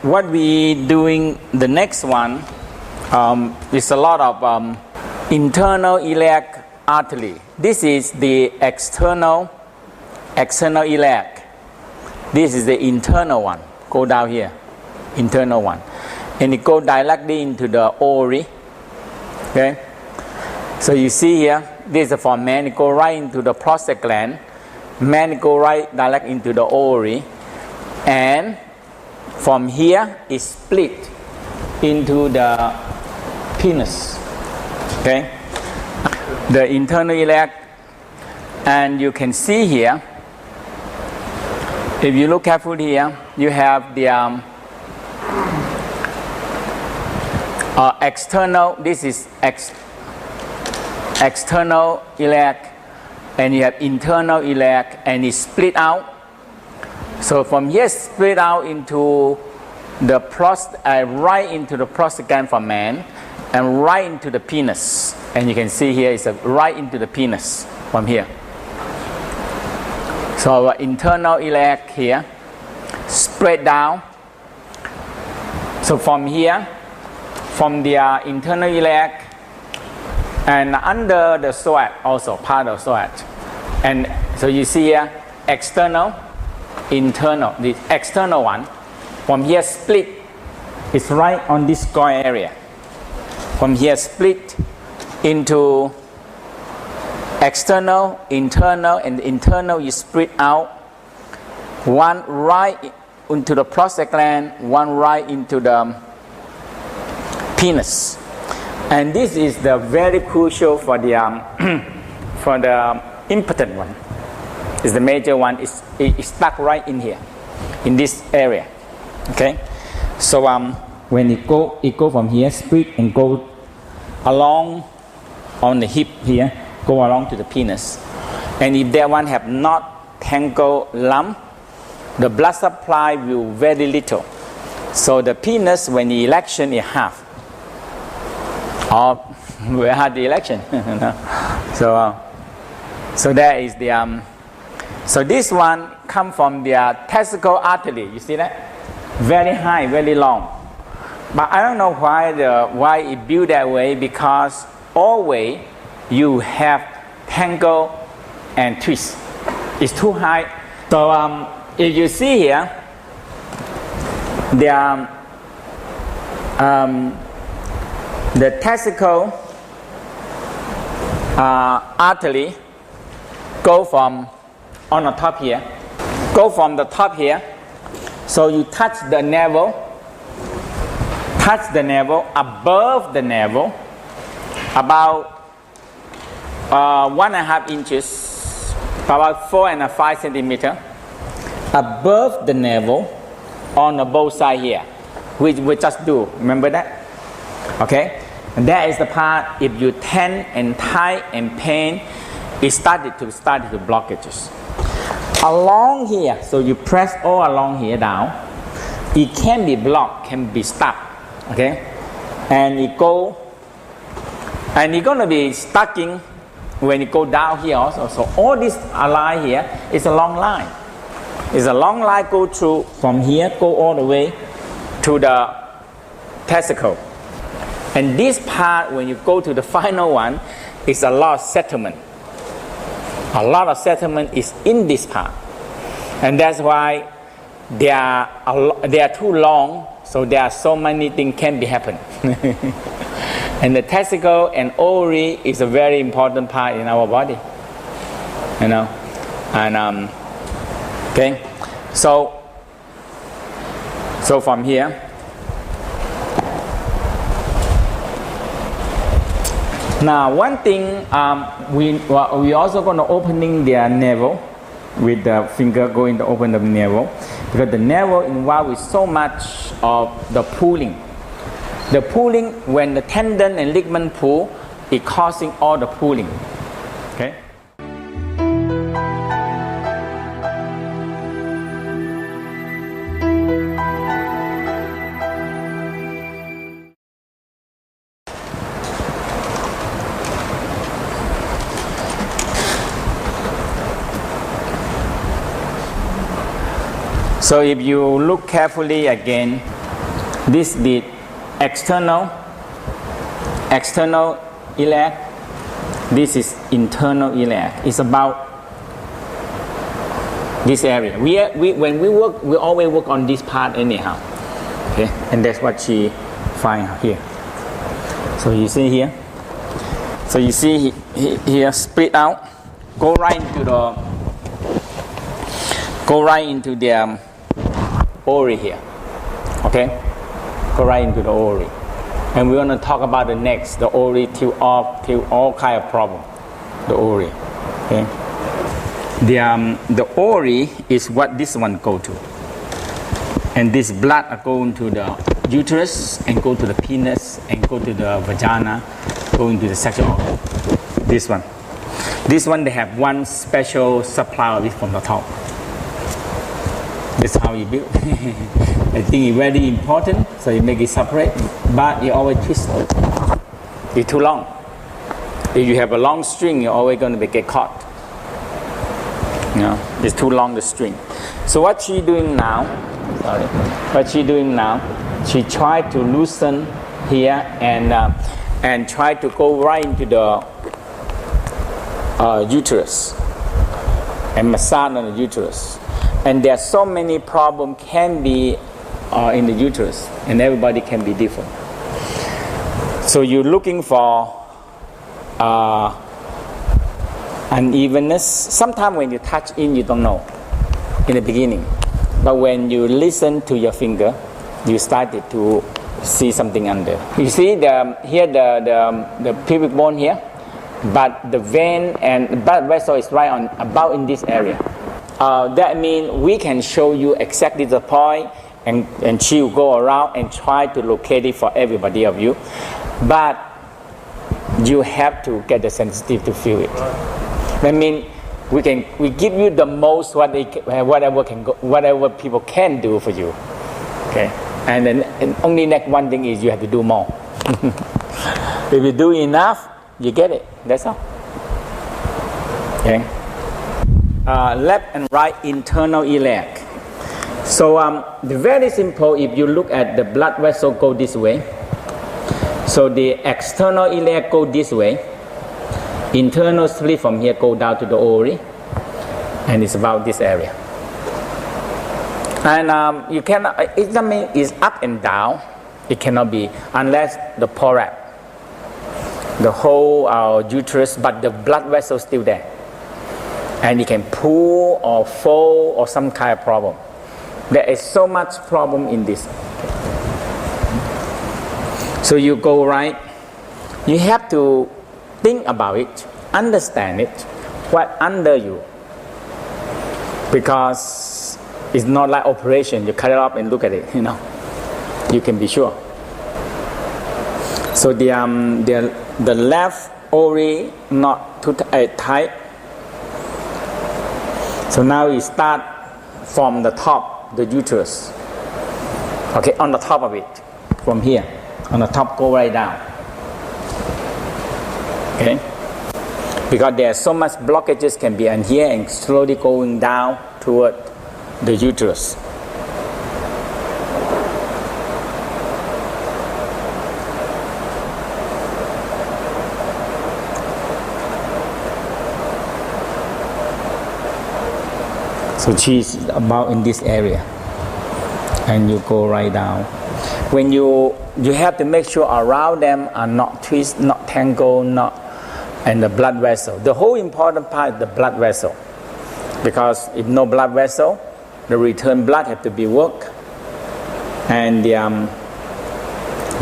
What we doing the next one is a lot of internal iliac artery. This is the external iliac. This is the internal one. Go down here, internal one, and it go directly into the ovary. Okay, so you see here, this is for man. It go right into the prostate gland. Man go right direct into the ovary, and from here is split into the penis. Okay, the internal iliac, and you can see here. If you look carefully here, you have the external. This is external iliac, and you have internal iliac, and it's split out. So from here, split out into the right into the prostate gland for man, and right into the penis. And you can see here it's right into the penis from here. So our internal iliac here, spread down. So from here, from the internal iliac, and under the psoas, also part of psoas. And so you see here, external, internal. The external one, from here split, is right on this square area. From here split into external, internal, and the internal is split out. One right into the prostate gland, one right into the penis. And this is the very crucial for the for the impotent one. Is the major one. It's stuck right in here, in this area. Okay, so when it go from here, split and go along on the hip here, go along to the penis. And if that one have not tangled lump, the blood supply will very little. So the penis, when the erection is half. Or we had the election. So that is the so this one come from the testicle artery. You see that? Very high, very long. But I don't know why it built that way, because always you have tangle and twist. It's too high. So if you see here, the testicle artery go from on the top here, go from the top here. So you touch the navel, above the navel, about 1.5 inches, about 4.5 centimeters, above the navel on the both sides here, which we just do. Remember that? Okay, and that is the part. If you tense and tight and pain, it started to blockages along here. So you press all along here down. It can be blocked, can be stopped. Okay, and it go, and it's gonna be stucking when it go down here also. So all this line here is a long line. It's a long line go through from here, go all the way to the testicle. And this part, when you go to the final one, is a lot of settlement. A lot of settlement is in this part. And that's why they are too long, so there are so many things can be happen. And the testicle and ovary is a very important part in our body. You know? And okay, so from here, now one thing, we also going to opening their navel with the finger going to open the navel, because the navel involved with so much of the pulling. The pulling, when the tendon and ligament pull, it causing all the pulling. Okay. So if you look carefully again, this is the external iliac. This is internal iliac. It's about this area. When we work, we always work on this part anyhow. Okay, and that's what she find here. So you see here. So you see here, split out, go right into the ori here. Okay, go right into the ori. And we're going to talk about the next, the ori till all kind of problem, the ori. Okay. The ori is what this one go to, and this blood are going to the uterus and go to the penis and go to the vagina, going to the sexual organ. This one they have one special supply of it from the top. That's how you build. I think it's very important, so you make it separate, but you always twist it. It's too long. If you have a long string, you're always going to get caught. You know, it's too long, the string. So what she doing now, she tried to loosen here and try to go right into the uterus and massage on the uterus. And there are so many problems can be in the uterus, and everybody can be different. So you're looking for unevenness. Sometimes when you touch in, you don't know in the beginning, but when you listen to your finger, you started to see something under. You see the pubic bone here, but the vein and blood vessel is right on about in this area. That means we can show you exactly the point, and she will go around and try to locate it for everybody of you, but you have to get the sensitive to feel it. That means we give you the most whatever people can do for you. Okay, and then only next one thing is you have to do more. If you do enough, you get it. That's all. Okay. Left and right internal iliac. So the very simple. If you look at the blood vessel go this way, so the external iliac go this way, internal split from here go down to the ori, and it's about this area. And you cannot. It doesn't mean it's up and down. It cannot be unless the porap, the whole uterus, but the blood vessel still there. And you can pull or fold or some kind of problem. There is so much problem in this. So you go right. You have to think about it, understand it, what under you. Because it's not like operation. You cut it up and look at it. You know, you can be sure. So the left ori not too tight. So now you start from the top, the uterus. Okay, on the top of it, from here, on the top, go right down. Okay, because there are so much blockages can be in here and slowly going down toward the uterus. So she's about in this area, and you go right down. When you have to make sure around them are not twist, not tangle, and the blood vessel. The whole important part is the blood vessel, because if no blood vessel, the return blood have to be work, and the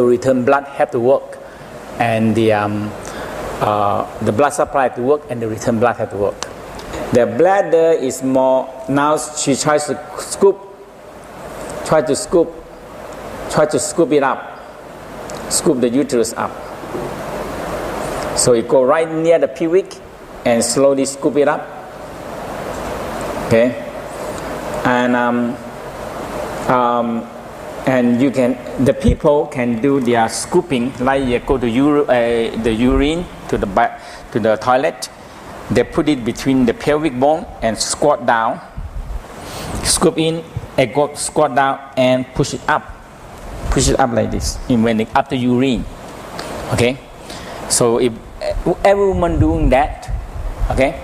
return blood have to work, and the blood supply have to work, and the return blood have to work. The bladder is more, now she tries to scoop it up, scoop the uterus up. So you go right near the pubic and slowly scoop it up. Okay, and you can, the people can do their scooping, like you go to the urine to the toilet. They put it between the pelvic bone and squat down, scoop in, and go squat down and push it up like this after urine. Okay, so if every woman doing that, okay,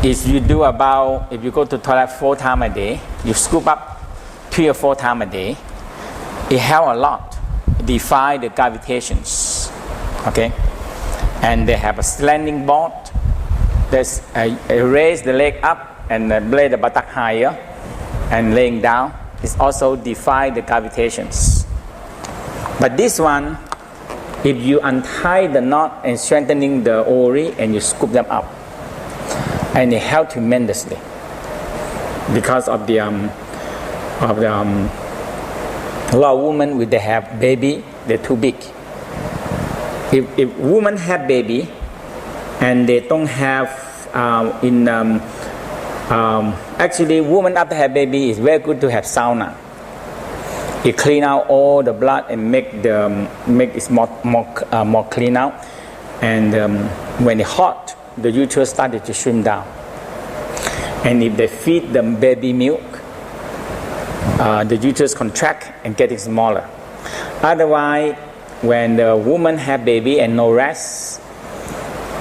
if you do if you go to toilet 4 times a day, you scoop up 3 or 4 times a day, it helps a lot, defy the gravitations. Okay, and they have a standing board. There's raise the leg up and lay the buttock higher, and laying down. It's also defy the gravitations. But this one, if you untie the knot and strengthening the ovary and you scoop them up, and it helps tremendously because of a lot of women when they have baby, they're too big. If women have baby and they don't have actually women after have baby is very good to have sauna. It clean out all the blood and make it more clean out. And when it's hot, the uterus started to shrink down. And if they feed the baby milk, the uterus contract and getting smaller. Otherwise, when the woman have baby and no rest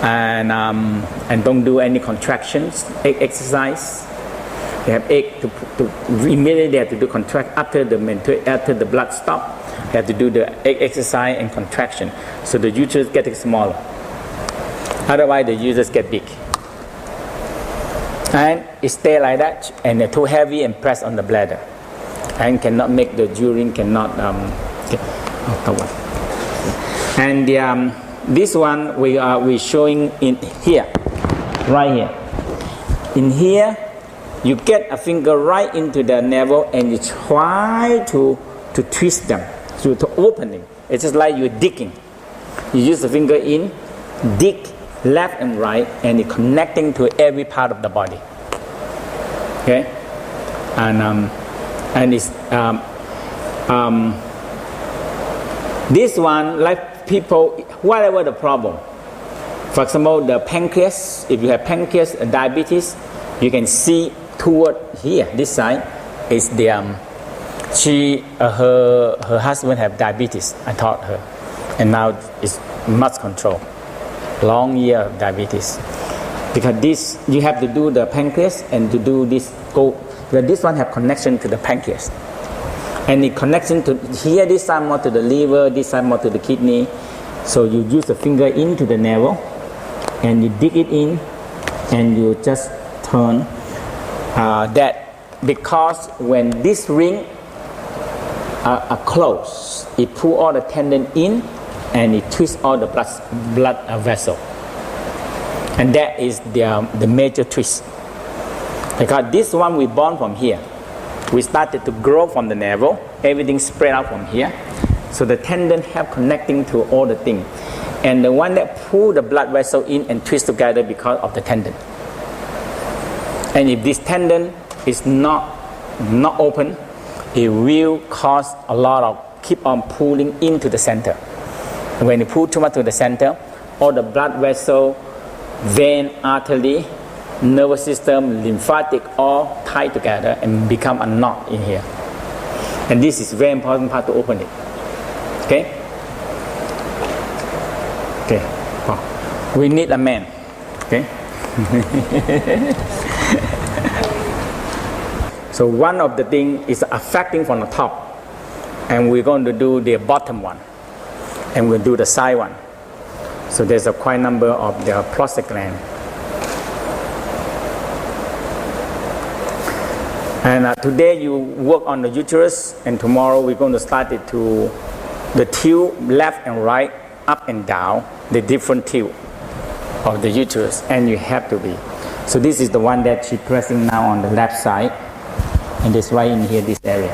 and don't do any contractions, exercise, they have egg to immediately they have to do contract after the blood stop. They have to do the egg exercise and contraction, so the uterus getting smaller. Otherwise, the uterus get big, and it stay like that, and they're too heavy and press on the bladder, and cannot make the urine cannot. And this one we showing in here, right here. In here, you get a finger right into the navel and you try to twist them, to opening. It's just like you're digging. You use the finger in, dig left and right, and it's connecting to every part of the body. Okay, and it's this one, like people, whatever the problem. For example, the pancreas. If you have pancreas diabetes, you can see toward here, this side is the her husband have diabetes. I taught her, and now it's much control. Long year of diabetes, because this you have to do the pancreas and to do this where this one have connection to the pancreas, and the connection to here, this side more to the liver, this side more to the kidney. So you use the finger into the navel and you dig it in and you just turn that, because when this ring are closed, it pull all the tendon in and it twists all the blood vessel, and that is the major twist. Because this one we born from here, we started to grow from the navel, everything spread out from here, so the tendon have connecting to all the things, and the one that pull the blood vessel in and twist together because of the tendon. And if this tendon is not open, it will cause a lot of keep on pulling into the center. And when you pull too much to the center, all the blood vessel, vein, artery, nervous system, lymphatic, all tie together and become a knot in here. And this is very important part to open it. Okay? Okay. Oh. We need a man. Okay? So one of the things is affecting from the top, and we're going to do the bottom one, and we'll do the side one. So there's a quite number of the prostate gland. And today you work on the uterus, and tomorrow we're going to start it to the tilt left and right, up and down, the different tilt of the uterus, and you have to be. So this is the one that she's pressing now on the left side, and this right in here, this area.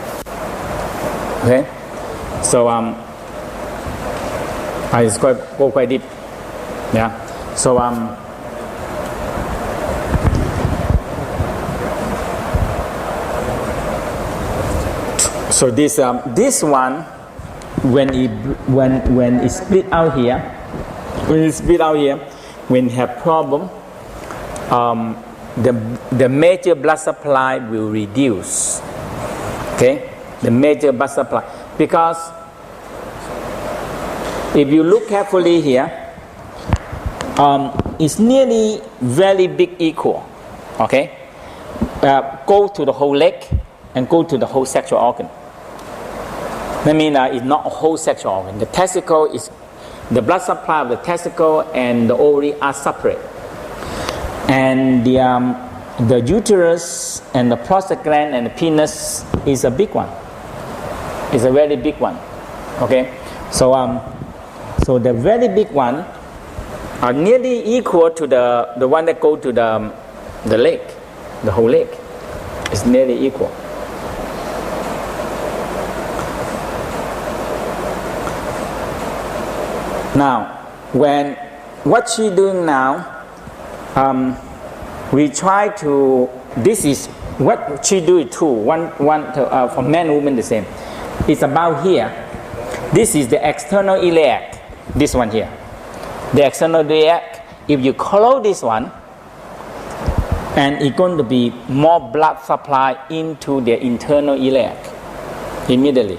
Okay, so I just go quite deep. Yeah. So so this one, when it split out here, when you have problem, the major blood supply will reduce, Okay, the major blood supply. Because if you look carefully here, it's nearly very big equal. Okay, go to the whole leg and go to the whole sexual organ. That means it's not a whole sexual organ. The testicle is, the blood supply of the testicle and the ovary are separate. And the uterus and the prostate gland and the penis is a big one. It's a very big one. Okay, so the very big one are nearly equal to the one that go to the leg, the whole leg. It's nearly equal. Now, what she's doing now, we try to. This is what she do it too. For men and women the same. It's about here. This is the external iliac. This one here, the external iliac. If you close this one, and it's going to be more blood supply into the internal iliac immediately,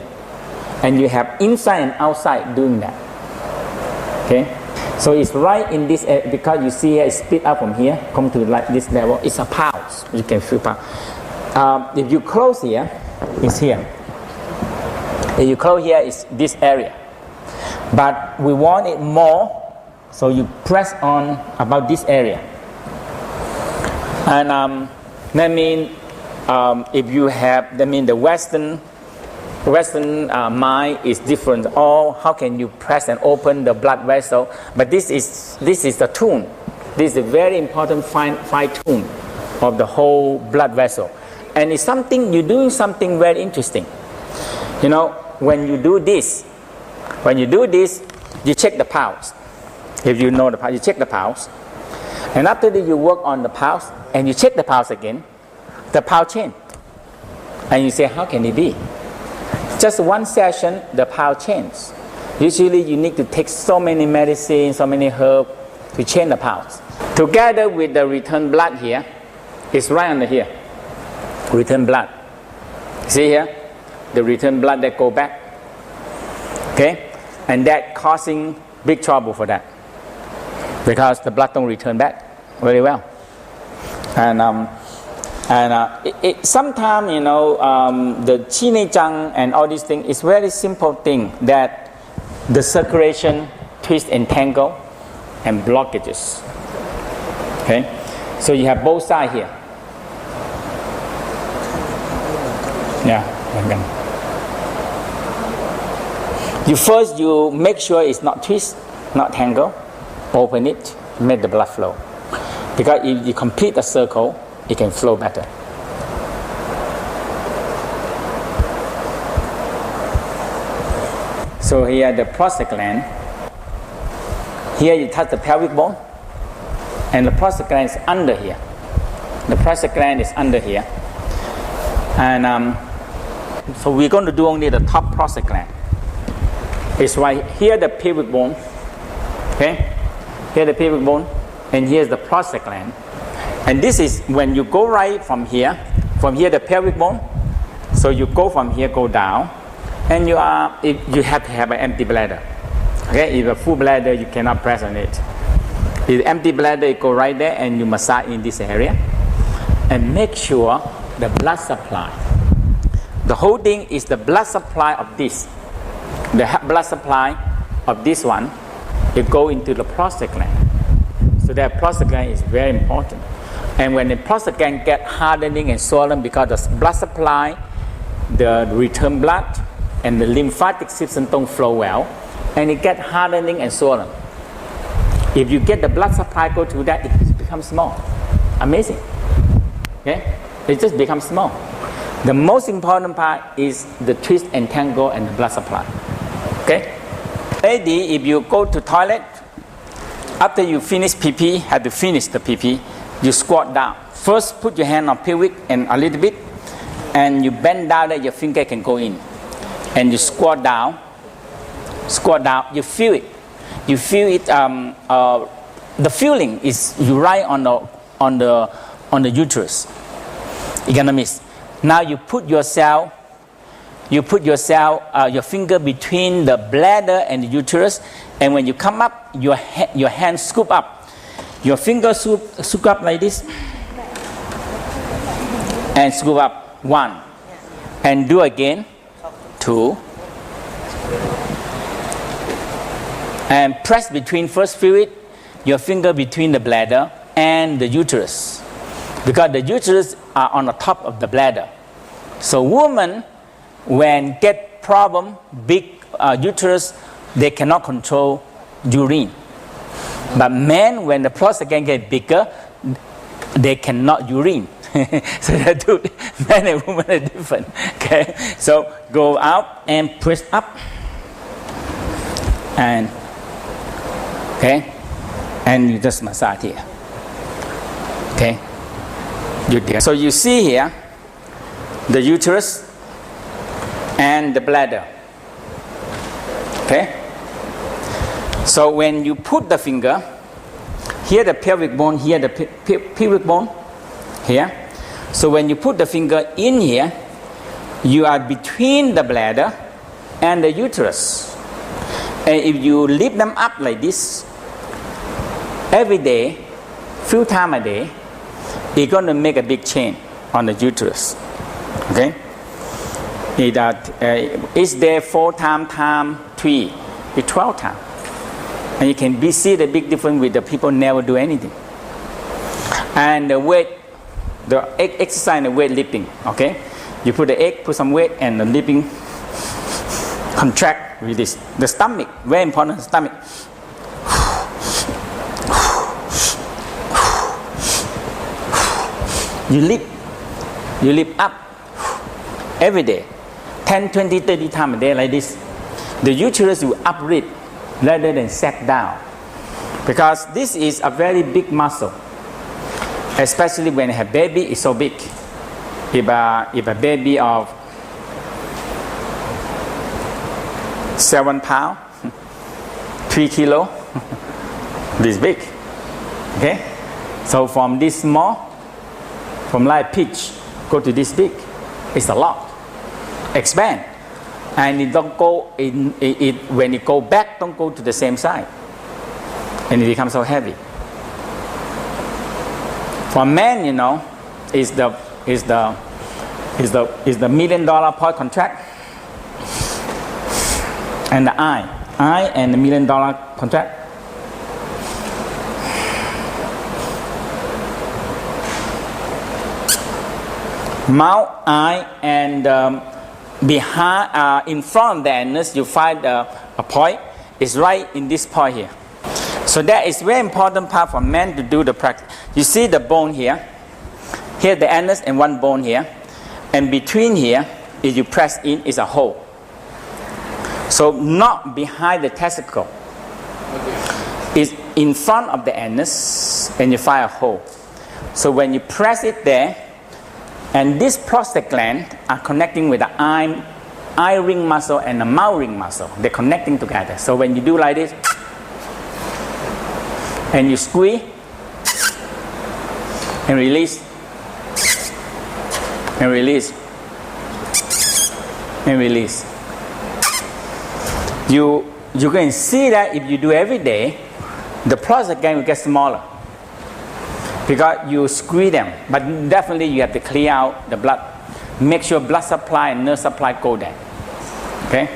and you have inside and outside doing that. Okay, so it's right in this area, because you see here it's split up from here, come to like this level. It's a pulse. You can feel pulse. If you close here, it's here. If you close here, it's this area. But we want it more, so you press on about this area. And that means if you have, that means the Western mind is different. How can you press and open the blood vessel? But this is the tune. This is a very important fine tune of the whole blood vessel. And it's something, you're doing something very interesting. You know, when you do this, you check the pulse. If you know the pulse, you check the pulse. And after that, you work on the pulse, and you check the pulse again. The pulse change. And you say, how can it be? Just one session, the pulse changes. Usually you need to take so many medicines, so many herbs to change the pulse. Together with the return blood here, it's right under here. Return blood. See here? The return blood that go back. Okay? And that causing big trouble for that. Because the blood don't return back very well. And sometimes, you know, the Qi and all these things, it's very simple thing that the circulation twist and tangle and blockages. Okay, so you have both sides here. Yeah, again. You make sure it's not twist, not tangle. Open it, make the blood flow. Because if you complete a circle, it can flow better. So here the prostate gland. Here you touch the pelvic bone, and the prostate gland is under here. The prostate gland is under here, and so we're going to do only the top prostate gland. It's right here, the pelvic bone. Okay, here the pelvic bone, and here's the prostate gland. And this is when you go right from here the pelvic bone. So you go from here, go down, and you have to have an empty bladder. Okay, if a full bladder, you cannot press on it. If empty bladder, you go right there and you massage in this area, and make sure the blood supply. The whole thing is the blood supply of this. The blood supply of this one, it go into the prostate gland. So that prostate gland is very important. And when the prostate gland get hardening and swollen because the blood supply, the return blood, and the lymphatic system don't flow well, and it get hardening and swollen. If you get the blood supply go to that, it becomes small. Amazing. Okay? It just becomes small. The most important part is the twist and tangle and the blood supply. Okay? Lady, if you go to toilet, after you finish PP, have to finish the PP, you squat down. First, put your hand on pelvic and a little bit, and you bend down that your finger can go in. And you squat down, you feel it. You feel it, the feeling is you right on the uterus. You're gonna miss. Now you put yourself you put yourself, your finger between the bladder and the uterus, and when you come up, your hand scoop up. Your finger scoop up like this, and scoop up 1, and do again 2, and press between. First feel it, your finger between the bladder and the uterus, because the uterus are on the top of the bladder. So women, when get problem, big uterus, they cannot control urine. But men, when the prostate get bigger, they cannot urine. So that two, men and women are different. Okay, so go out and press up, and okay, and you just massage here. Okay, so you see here the uterus and the bladder. Okay. So when you put the finger, here the pelvic bone, here the pelvic bone, here. So when you put the finger in here, you are between the bladder and the uterus. And if you lift them up like this, every day, few times a day, it's going to make a big change on the uterus. Okay? It's there 4 times 3, it's 12 times. And you can see the big difference with the people never do anything. And the weight, the exercise and weight lifting, okay? You put the egg, put some weight, and the lifting contract with this. The stomach, very important, stomach. You lift up every day, 10, 20, 30 times a day like this. The uterus will uplift rather than sat down, because this is a very big muscle, especially when you have baby. It's so big. If a baby of 7 pounds, 3 kilos, this big. Okay, so from this small, from light pitch go to this big, it's a lot. Expand. And it don't go, when it go back, don't go to the same side. And it becomes so heavy. For men, you know, is the $1 million point contract. And the eye and the $1 million contract. Mouth, eye, and behind, in front of the anus, you find a point. It's right in this point here. So that is very important part for men to do the practice. You see the bone here. Here the anus and one bone here. And between here, if you press in, is a hole. So not behind the testicle. It's in front of the anus, and you find a hole. So when you press it there, and this prostate gland are connecting with the eye ring muscle and the mouth ring muscle. They're connecting together. So when you do like this, and you squeeze, and release, and release, and release. You can see that if you do every day, the prostate gland will get smaller, because you squeeze them. But definitely you have to clear out the blood. Make sure blood supply and nerve supply go there. Okay?